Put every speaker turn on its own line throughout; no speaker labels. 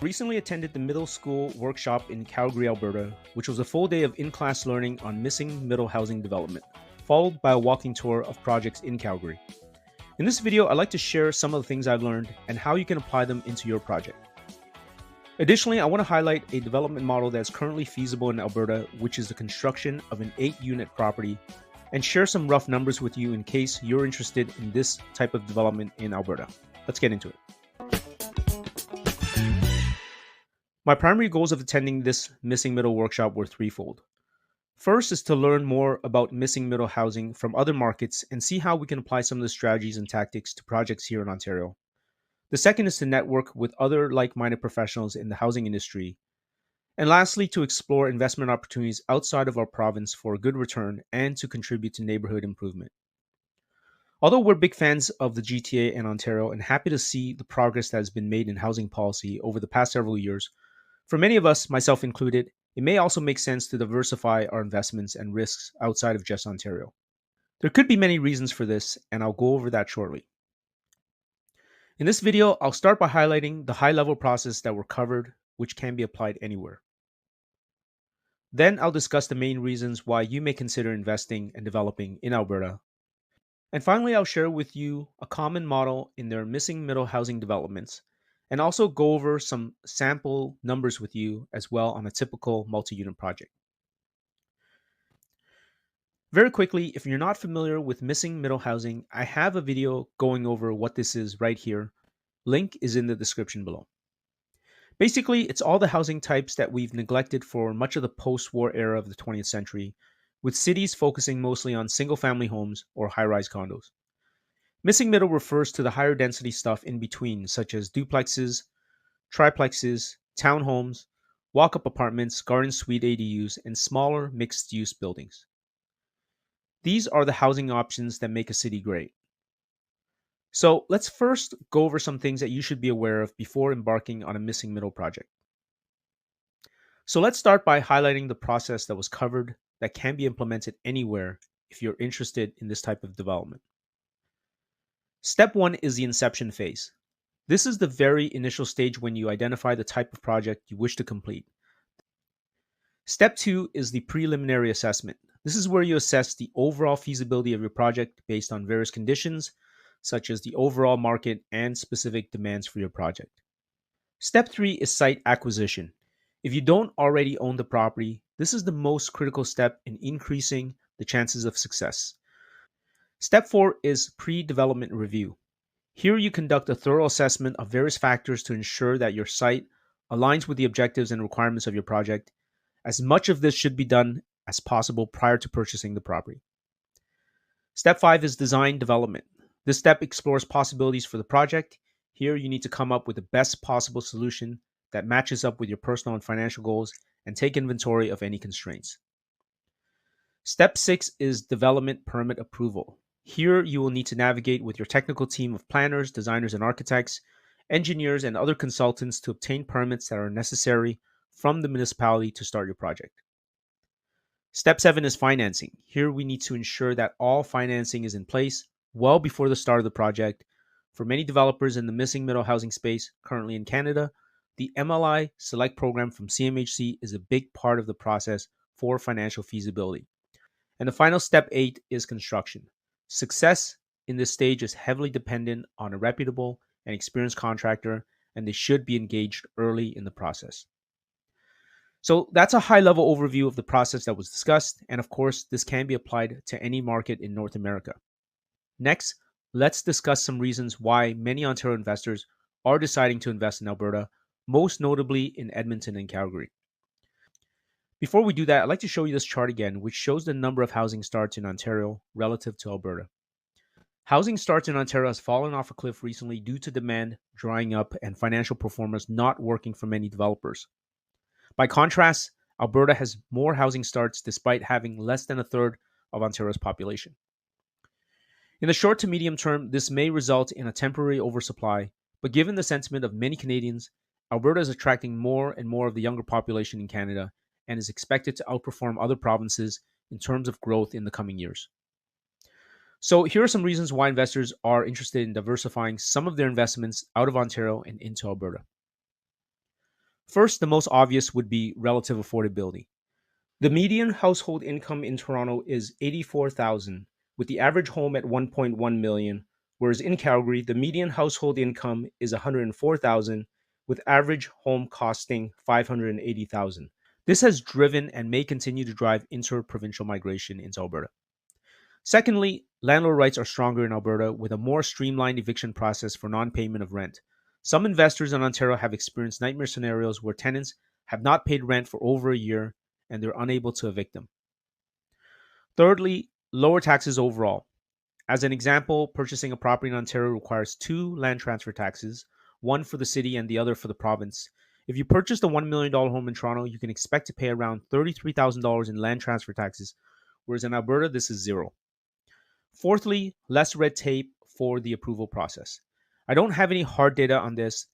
Recently attended the middle school workshop in Calgary, Alberta, which was a full day of in-class learning on missing middle housing development, followed by a walking tour of projects in Calgary. In this video, I'd like to share some of the things I've learned and how you can apply them into your project. Additionally, I want to highlight a development model that is currently feasible in Alberta, which is the construction of an 8-unit property, and share some rough numbers with you in case you're interested in this type of development in Alberta. Let's get into it. My primary goals of attending this missing middle workshop were threefold. First is to learn more about missing middle housing from other markets and see how we can apply some of the strategies and tactics to projects here in Ontario. The second is to network with other like-minded professionals in the housing industry. And lastly, to explore investment opportunities outside of our province for a good return and to contribute to neighborhood improvement. Although we're big fans of the GTA and Ontario and happy to see the progress that has been made in housing policy over the past several years, for many of us, myself included, it may also make sense to diversify our investments and risks outside of just Ontario. There could be many reasons for this, and I'll go over that shortly. In this video, I'll start by highlighting the high-level process that were covered, which can be applied anywhere. Then I'll discuss the main reasons why you may consider investing and developing in Alberta. And finally, I'll share with you a common model in their missing middle housing developments, and also go over some sample numbers with you as well on a typical multi-unit project. Very quickly, if you're not familiar with missing middle housing, I have a video going over what this is right here. Link is in the description below. Basically, it's all the housing types that we've neglected for much of the post-war era of the 20th century, with cities focusing mostly on single-family homes or high-rise condos. Missing middle refers to the higher density stuff in between, such as duplexes, triplexes, townhomes, walk-up apartments, garden suite ADUs, and smaller mixed-use buildings. These are the housing options that make a city great. So let's first go over some things that you should be aware of before embarking on a missing middle project. So let's start by highlighting the process that was covered that can be implemented anywhere if you're interested in this type of development. Step 1 is the inception phase. This is the very initial stage when you identify the type of project you wish to complete. Step 2 is the preliminary assessment. This is where you assess the overall feasibility of your project based on various conditions, such as the overall market and specific demands for your project. Step 3 is site acquisition. If you don't already own the property, this is the most critical step in increasing the chances of success. Step 4 is pre-development review. Here you conduct a thorough assessment of various factors to ensure that your site aligns with the objectives and requirements of your project. As much of this should be done as possible prior to purchasing the property. Step 5 is design development. This step explores possibilities for the project. Here you need to come up with the best possible solution that matches up with your personal and financial goals and take inventory of any constraints. Step 6 is development permit approval. Here you will need to navigate with your technical team of planners, designers and architects, engineers and other consultants to obtain permits that are necessary from the municipality to start your project. Step 7 is financing. Here we need to ensure that all financing is in place well before the start of the project. For many developers in the missing middle housing space currently in Canada, the MLI Select program from CMHC is a big part of the process for financial feasibility. And the final step 8 is construction. Success in this stage is heavily dependent on a reputable and experienced contractor, and they should be engaged early in the process. So that's a high-level overview of the process that was discussed, and of course, this can be applied to any market in North America. Next, let's discuss some reasons why many Ontario investors are deciding to invest in Alberta, most notably in Edmonton and Calgary. Before we do that, I'd like to show you this chart again, which shows the number of housing starts in Ontario relative to Alberta. Housing starts in Ontario has fallen off a cliff recently due to demand drying up and financial performance not working for many developers. By contrast, Alberta has more housing starts despite having less than a third of Ontario's population. In the short to medium term, this may result in a temporary oversupply, but given the sentiment of many Canadians, Alberta is attracting more and more of the younger population in Canada and is expected to outperform other provinces in terms of growth in the coming years. So here are some reasons why investors are interested in diversifying some of their investments out of Ontario and into Alberta. First, the most obvious would be relative affordability. The median household income in Toronto is 84,000, with the average home at 1.1 million, whereas in Calgary, the median household income is 104,000, with average home costing 580,000. This has driven and may continue to drive inter-provincial migration into Alberta. Secondly, landlord rights are stronger in Alberta with a more streamlined eviction process for non-payment of rent. Some investors in Ontario have experienced nightmare scenarios where tenants have not paid rent for over a year and they're unable to evict them. Thirdly, lower taxes overall. As an example, purchasing a property in Ontario requires two land transfer taxes, one for the city and the other for the province. If you purchased a $1 million home in Toronto, you can expect to pay around $33,000 in land transfer taxes, whereas in Alberta, this is zero. Fourthly, less red tape for the approval process. I don't have any hard data on this,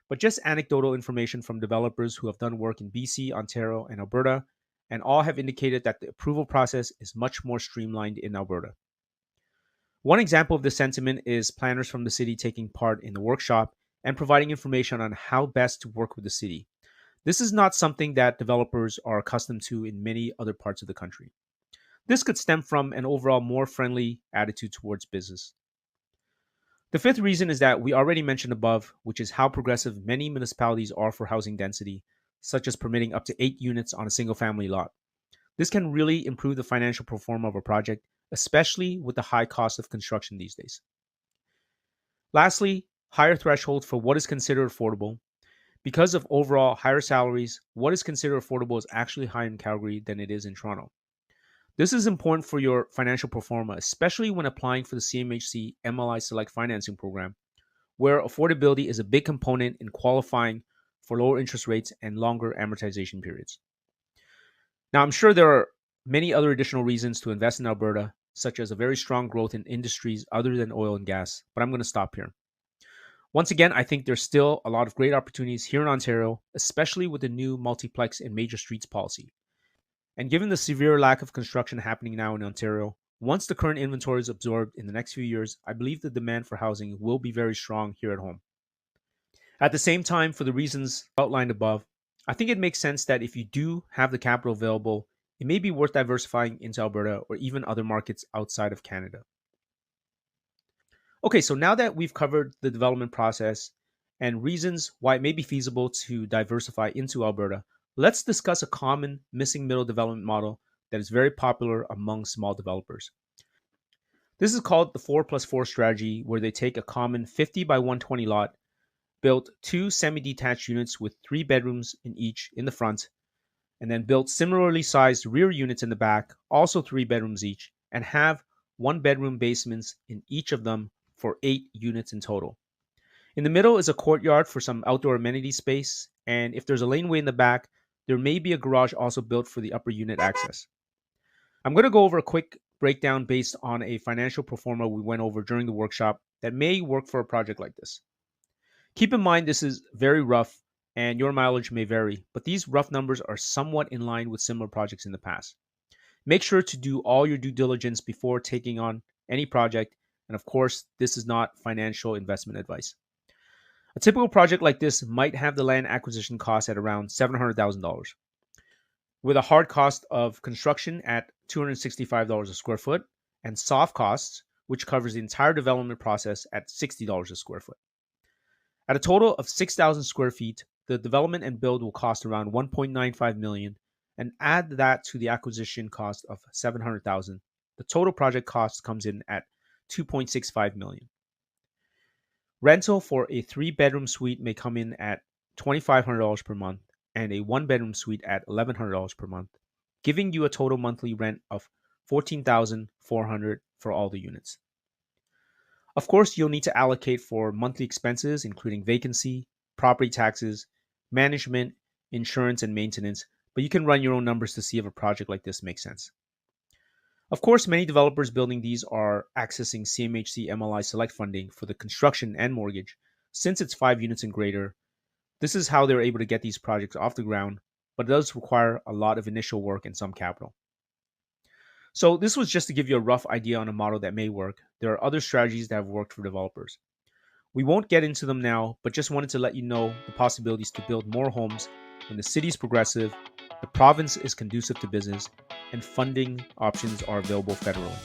but just anecdotal information from developers who have done work in BC, Ontario, and Alberta, and all have indicated that the approval process is much more streamlined in Alberta. One example of this sentiment is planners from the city taking part in the workshop and providing information on how best to work with the city. This is not something that developers are accustomed to in many other parts of the country. This could stem from an overall more friendly attitude towards business. The fifth reason is that we already mentioned above, which is how progressive many municipalities are for housing density, such as permitting up to 8 units on a single family lot. This can really improve the financial performance of a project, especially with the high cost of construction these days. Lastly, higher threshold for what is considered affordable. Because of overall higher salaries, what is considered affordable is actually higher in Calgary than it is in Toronto. This is important for your financial performance, especially when applying for the CMHC MLI Select Financing Program, where affordability is a big component in qualifying for lower interest rates and longer amortization periods. Now, I'm sure there are many other additional reasons to invest in Alberta, such as a very strong growth in industries other than oil and gas, but I'm going to stop here. Once again, I think there's still a lot of great opportunities here in Ontario, especially with the new multiplex and major streets policy. And given the severe lack of construction happening now in Ontario, once the current inventory is absorbed in the next few years, I believe the demand for housing will be very strong here at home. At the same time, for the reasons outlined above, I think it makes sense that if you do have the capital available, it may be worth diversifying into Alberta or even other markets outside of Canada. Okay, so now that we've covered the development process and reasons why it may be feasible to diversify into Alberta, let's discuss a common missing middle development model that is very popular among small developers. This is called the 4+4 strategy, where they take a common 50 by 120 lot, build two semi-detached units with 3 bedrooms in each in the front, and then build similarly sized rear units in the back, also 3 bedrooms each, and have 1 bedroom basements in each of them for 8 units in total. In the middle is a courtyard for some outdoor amenity space, and if there's a laneway in the back, there may be a garage also built for the upper unit access. I'm going to go over a quick breakdown based on a financial pro forma we went over during the workshop that may work for a project like this. Keep in mind this is very rough and your mileage may vary, but these rough numbers are somewhat in line with similar projects in the past. Make sure to do all your due diligence before taking on any project, and of course, this is not financial investment advice. A typical project like this might have the land acquisition cost at around $700,000, with a hard cost of construction at $265 a square foot, and soft costs, which covers the entire development process, at $60 a square foot. At a total of 6,000 square feet, the development and build will cost around $1.95 million, and add that to the acquisition cost of $700,000. The total project cost comes in at $2.65 million. Rental for a 3 bedroom suite may come in at $2,500 per month and a 1 bedroom suite at $1,100 per month, giving you a total monthly rent of $14,400 for all the units. Of course, you'll need to allocate for monthly expenses, including vacancy, property taxes, management, insurance, and maintenance, but you can run your own numbers to see if a project like this makes sense. Of course, many developers building these are accessing CMHC MLI Select funding for the construction and mortgage. Since it's 5 units and greater, this is how they're able to get these projects off the ground, but it does require a lot of initial work and some capital. So this was just to give you a rough idea on a model that may work. There are other strategies that have worked for developers. We won't get into them now, but just wanted to let you know the possibilities to build more homes when the city is progressive, the province is conducive to business, and funding options are available federally.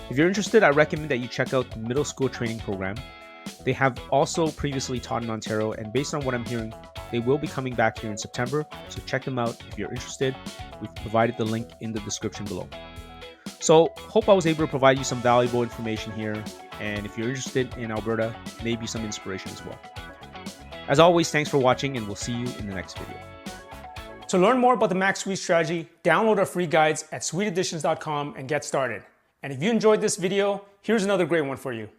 If you're interested, I recommend that you check out the middle school training program. They have also previously taught in Ontario, and based on what I'm hearing, they will be coming back here in September, so check them out if you're interested. We've provided the link in the description below. So, hope I was able to provide you some valuable information here, and if you're interested in Alberta, maybe some inspiration as well. As always, thanks for watching, and we'll see you in the next video.
To learn more about the Max Suite strategy, download our free guides at suiteeditions.com and get started. And if you enjoyed this video, here's another great one for you.